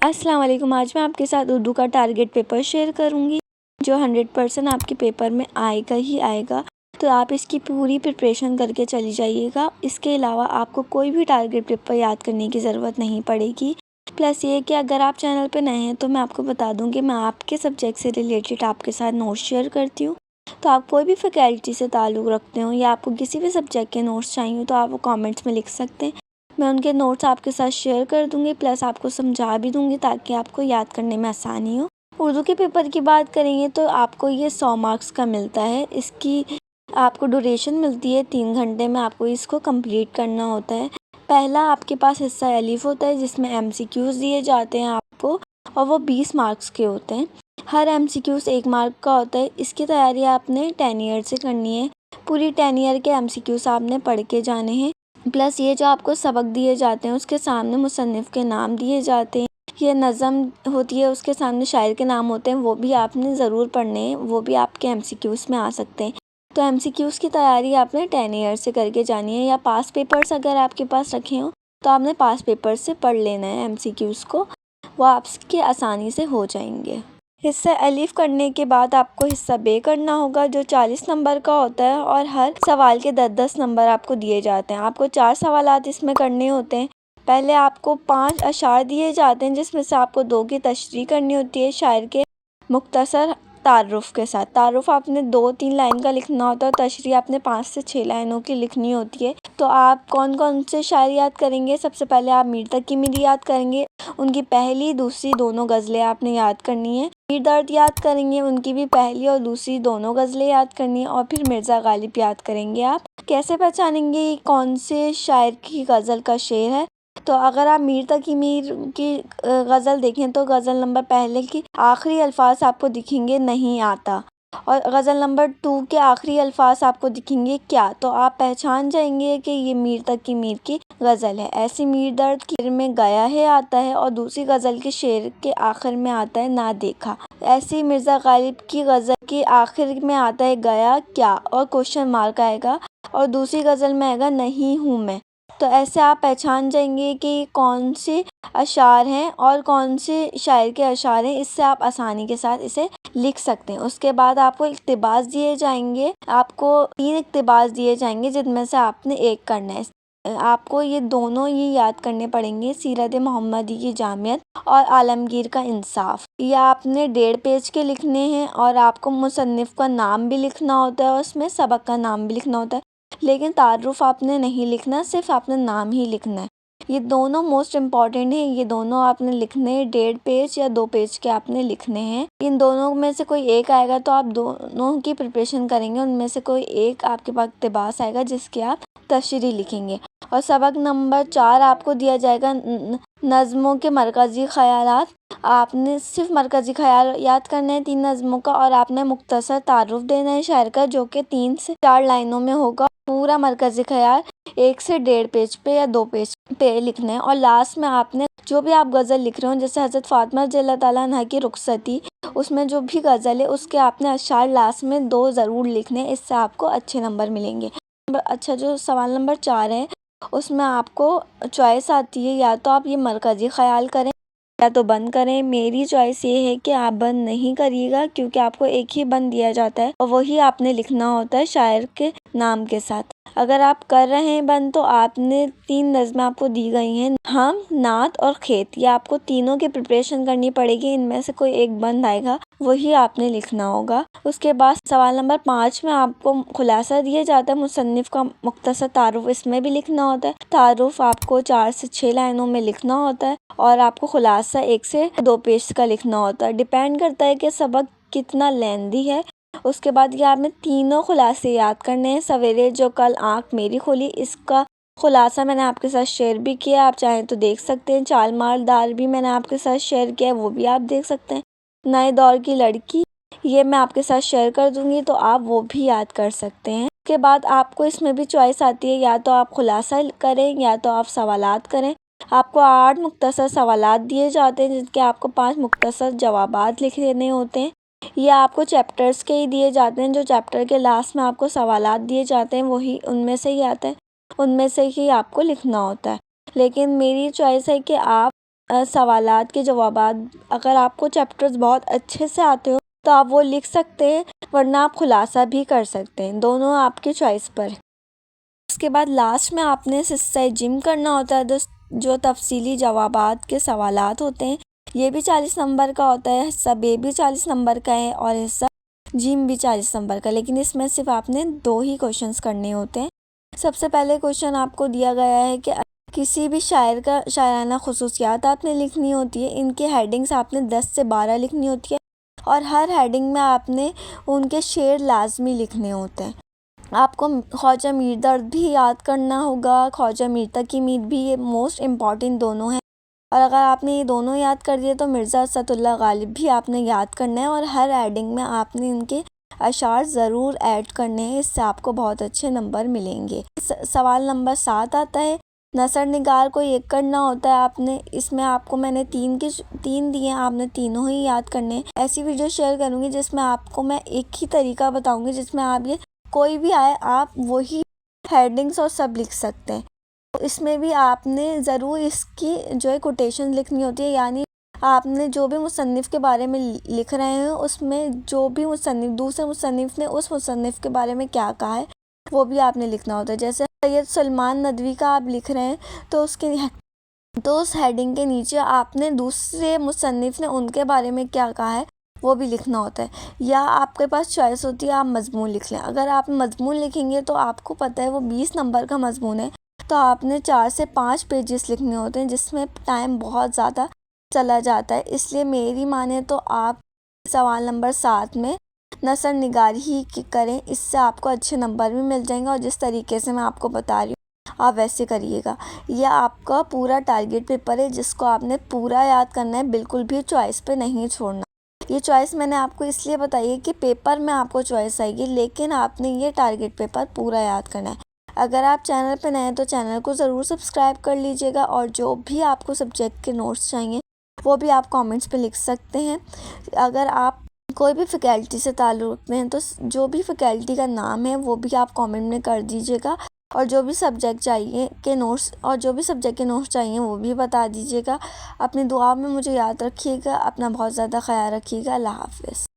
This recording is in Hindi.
अस्सलाम वालेकुम। आज मैं आपके साथ उर्दू का टारगेट पेपर शेयर करूंगी जो 100% आपके पेपर में आएगा ही आएगा। तो आप इसकी पूरी प्रिपरेशन करके चली जाइएगा। इसके अलावा आपको कोई भी टारगेट पेपर याद करने की ज़रूरत नहीं पड़ेगी। प्लस ये कि अगर आप चैनल पर नए हैं तो मैं आपको बता दूं कि मैं आपके सब्जेक्ट से रिलेटेड आपके साथ नोट्स शेयर करती हूँ। तो आप कोई भी फैकल्टी से ताल्लुक़ रखते हो या आपको किसी भी सब्जेक्ट के नोट्स चाहिए तो आप वो कमेंट्स में लिख सकते हैं। मैं उनके नोट्स आपके साथ शेयर कर दूंगी, प्लस आपको समझा भी दूंगी ताकि आपको याद करने में आसानी हो। उर्दू के पेपर की बात करेंगे तो आपको ये 100 मार्क्स का मिलता है। इसकी आपको ड्यूरेशन मिलती है 3 घंटे में, आपको इसको कंप्लीट करना होता है। पहला आपके पास हिस्सा अलीफ होता है जिसमें MCQs दिए जाते हैं आपको, और वो 20 मार्क्स के होते हैं। हर MCQs 1 मार्क का होता है। इसकी तैयारी आपने 10 ईयर से करनी है। पूरी 10 ईयर के MCQs आपने पढ़ के जाने हैं। प्लस ये जो आपको सबक दिए जाते हैं उसके सामने मुसन्निफ़ के नाम दिए जाते हैं। ये नज़म होती है, उसके सामने शायर के नाम होते हैं, वो भी आपने ज़रूर पढ़ने हैं। वो भी आपके MCQs में आ सकते हैं। तो MCQs की तैयारी आपने 10 ईयर से करके जानी है। या पास पेपर्स अगर आपके पास रखे हों तो आपने पास पेपर से पढ़ लेना है MCQs को, वो आपके आसानी से हो जाएंगे। हिस्सा अलीफ करने के बाद आपको हिस्सा बे करना होगा जो 40 नंबर का होता है, और हर सवाल के 10-10 नंबर आपको दिए जाते हैं। आपको 4 सवालात इसमें करने होते हैं। पहले आपको 5 अशार दिए जाते हैं जिसमें से आपको 2 की तशरीह करनी होती है शायर के मुख्तसर तारुफ़ के साथ। तारुफ़ आपने 2-3 लाइन का लिखना होता है, तशरीह आपने 5 से 6 लाइनों की लिखनी होती है। तो आप कौन कौन से शायर याद करेंगे? सबसे पहले आप मीर तकी मीर याद करेंगे, उनकी पहली दूसरी दोनों गज़लें आपने याद करनी है। मीर दर्द याद करेंगे, उनकी भी पहली और दूसरी दोनों गज़लें याद करनी है। और फिर मिर्ज़ा गालिब याद करेंगे। आप कैसे पहचानेंगे कौन से शायर की गज़ल का शेर है? तो अगर आप मीर तकी मीर की गज़ल देखें तो गज़ल नंबर पहले की आखिरी अल्फाज आपको दिखेंगे नहीं आता, और गज़ल नंबर 2 के आखिरी अल्फाज आपको दिखेंगे क्या। तो आप पहचान जाएंगे कि ये मीर तकी मीर की गज़ल है। ऐसी मीर दर्द की में गया है आता है, और दूसरी गज़ल के शेर के आखिर में आता है ना देखा। ऐसी मिर्ज़ा गालिब की गज़ल के आखिर में आता है गया क्या, और क्वेश्चन मार्क आएगा, और दूसरी गज़ल में आएगा नहीं हूँ मैं। तो ऐसे आप पहचान जाएंगे कि कौन से अशार हैं और कौन से शायर के अशार हैं। इससे आप आसानी के साथ इसे लिख सकते हैं। उसके बाद आपको इक़्तिबास दिए जाएंगे। आपको 3 इक़्तिबास दिए जाएंगे जिनमें से आपने एक करना है। आपको ये दोनों ये याद करने पड़ेंगे, सीरत मोहम्मदी की जामियत और आलमगीर का इंसाफ। ये आपने 1.5 पेज के लिखने हैं, और आपको मुसन्निफ़ का नाम भी लिखना होता है, उसमें सबक का नाम भी लिखना होता है। लेकिन तारुफ़ आपने नहीं लिखना, सिर्फ आपने नाम ही लिखना है। ये दोनों मोस्ट इम्पॉर्टेंट हैं। ये दोनों आपने लिखने हैं, 1.5 पेज या 2 पेज के आपने लिखने हैं। इन दोनों में से कोई एक आएगा तो आप दोनों की प्रिपरेशन करेंगे, उनमें से कोई एक आपके पास इक़्तिबास आएगा जिसके आप तशरीह लिखेंगे। और सबक नंबर 4 आपको दिया जाएगा नज़्मों के मरकज़ी ख़यालात। आपने सिर्फ मरकज़ी ख़याल याद करना है 3 नज़्मों का, और आपने मुख्तसर तारुफ़ देना है शायर का जो कि 3 से 4 लाइनों में होगा। पूरा मरकज़ी ख़याल 1 से 1.5 पेज पे या 2 पेज पे लिखना है। और लास्ट में आपने जो भी आप गज़ल लिख रहे हो, जैसे हज़रत फ़ातिमा रज़ियल्लाहु ताला अन्हा की रुख़सती, उसमें जो भी गज़ल है उसके आपने अशार लास्ट में 2 ज़रूर लिखने हैं। इससे आपको अच्छे नंबर मिलेंगे। अच्छा, जो सवाल नंबर 4 है उसमें आपको चॉइस आती है, या तो आप ये मरकज़ी ख़याल करें या तो बंद करें। मेरी चॉइस ये है कि आप बंद नहीं करिएगा, क्योंकि आपको एक ही बंद दिया जाता है और वही आपने लिखना होता है शायर के नाम के साथ। अगर आप कर रहे हैं बंद तो आपने 3 नज़्में आपको दी गई हैं, हम, नात और खेत। ये आपको तीनों की प्रिपरेशन करनी पड़ेगी। इनमें से कोई एक बंद आएगा, वही आपने लिखना होगा। उसके बाद सवाल नंबर 5 में आपको खुलासा दिया जाता है मुसन्निफ़ का मुख्तसर तारुफ़, इसमें भी लिखना होता है। तारुफ़ आपको 4 से 6 लाइनों में लिखना होता है, और आपको खुलासा 1 से 2 पेज का लिखना होता है। डिपेंड करता है कि सबक कितना लेंदी है। उसके बाद ये आपने तीनों खुलासे याद करने हैं। सवेरे जो कल आँख मेरी खोली, इसका खुलासा मैंने आपके साथ शेयर भी किया, आप चाहें तो देख सकते हैं। चाल मालदार भी मैंने आपके साथ शेयर किया है, वो भी आप देख सकते हैं। नए दौर की लड़की, ये मैं आपके साथ शेयर कर दूंगी, तो आप वो भी याद कर सकते हैं। उसके बाद आपको इसमें भी चॉइस आती है, या तो आप खुलासा करें या तो आप सवालात करें। आपको 8 मुख्तसर सवालात दिए जाते हैं जिनके आपको 5 मुख्तसर जवाबात लिख लेने होते हैं। ये आपको चैप्टर्स के ही दिए जाते हैं। जो चैप्टर के लास्ट में आपको सवालात दिए जाते हैं वही उनमें से ही आते हैं, उनमें से ही आपको लिखना होता है। लेकिन मेरी चॉइस है कि आप सवालात के जवाबात अगर आपको चैप्टर्स बहुत अच्छे से आते हो तो आप वो लिख सकते हैं, वरना आप खुलासा भी कर सकते हैं, दोनों आपकी चॉइस पर। उसके बाद लास्ट में आपने हिस्सा जिम करना होता है, जो तफसीली जवाबात के सवालात होते हैं। ये भी 40 नंबर का होता है, हिस्सा बे भी 40 नंबर का है और हिस्सा जिम भी 40 नंबर का, लेकिन इसमें सिर्फ आपने 2 ही क्वेश्चंस करने होते हैं। सबसे पहले क्वेश्चन आपको दिया गया है कि किसी भी शायर का शायराना खुसूसियात आपने लिखनी होती है। इनके हेडिंग्स आपने 10 से 12 लिखनी होती है और हर हेडिंग में आपने उनके शेर लाजमी लिखने होते हैं। आपको ख्वाजा मीर दर्द भी याद करना होगा, ख्वाजा मीर तकी मीर भी, ये मोस्ट इम्पॉर्टेंट दोनों हैं। और अगर आपने ये दोनों याद कर दिए तो मिर्ज़ा असदुल्ला गालिब भी आपने याद करना है और हर हेडिंग में आपने इनके अशार ज़रूर ऐड करने हैं, इससे आपको बहुत अच्छे नंबर मिलेंगे। सवाल नंबर 7 आता है, नसर निगार को एक करना होता है आपने। इसमें आपको मैंने 3 दिए हैं, आपने तीनों ही याद करने हैं। ऐसी वीडियो शेयर करूँगी जिसमें आपको मैं एक ही तरीका बताऊँगी जिसमें आप ये कोई भी आए आप वही हेडिंग्स और सब लिख सकते हैं। तो इसमें भी आपने ज़रूर इसकी जो है कोटेशन लिखनी होती है, यानी आपने जो भी मुसन्निफ़ के बारे में लिख रहे हैं उसमें जो भी मुसन्निफ़ दूसरे मुसन्निफ़ ने उस मुसन्निफ़ के बारे में क्या कहा है वो भी आपने लिखना होता है। जैसे सैयद सलमान नदवी का आप लिख रहे हैं तो उस हेडिंग के नीचे आपने दूसरे मुसन्निफ़ ने उनके बारे में क्या कहा है वो भी लिखना होता है। या आपके पास चॉइस होती है, आप मज़मून लिख लें। अगर आप मज़मून लिखेंगे तो आपको पता है वो 20 नंबर का मज़मून है, तो आपने 4 से 5 पेजेस लिखने होते हैं जिसमें टाइम बहुत ज़्यादा चला जाता है। इसलिए मेरी माने तो आप सवाल नंबर 7 में नसर निगारी ही करें, इससे आपको अच्छे नंबर भी मिल जाएंगे। और जिस तरीके से मैं आपको बता रही हूँ आप वैसे करिएगा। यह आपका पूरा टारगेट पेपर है जिसको आपने पूरा याद करना है, बिल्कुल भी चॉइस पे नहीं छोड़ना। ये चॉइस मैंने आपको इसलिए बताई है कि पेपर में आपको चॉइस आएगी, लेकिन आपने ये टारगेट पेपर पूरा याद करना है। अगर आप चैनल पे नए हैं तो चैनल को ज़रूर सब्सक्राइब कर लीजिएगा और जो भी आपको सब्जेक्ट के नोट्स चाहिए वो भी आप कमेंट्स पे लिख सकते हैं। अगर आप कोई भी फैकल्टी से ताल्लुक़ रखते हैं तो जो भी फैकल्टी का नाम है वो भी आप कमेंट में कर दीजिएगा और जो भी सब्जेक्ट के नोट्स चाहिए वो भी बता दीजिएगा। अपनी दुआ में मुझे याद रखिएगा। अपना बहुत ज़्यादा ख्याल रखिएगा। अल्लाह हाफ़िज़।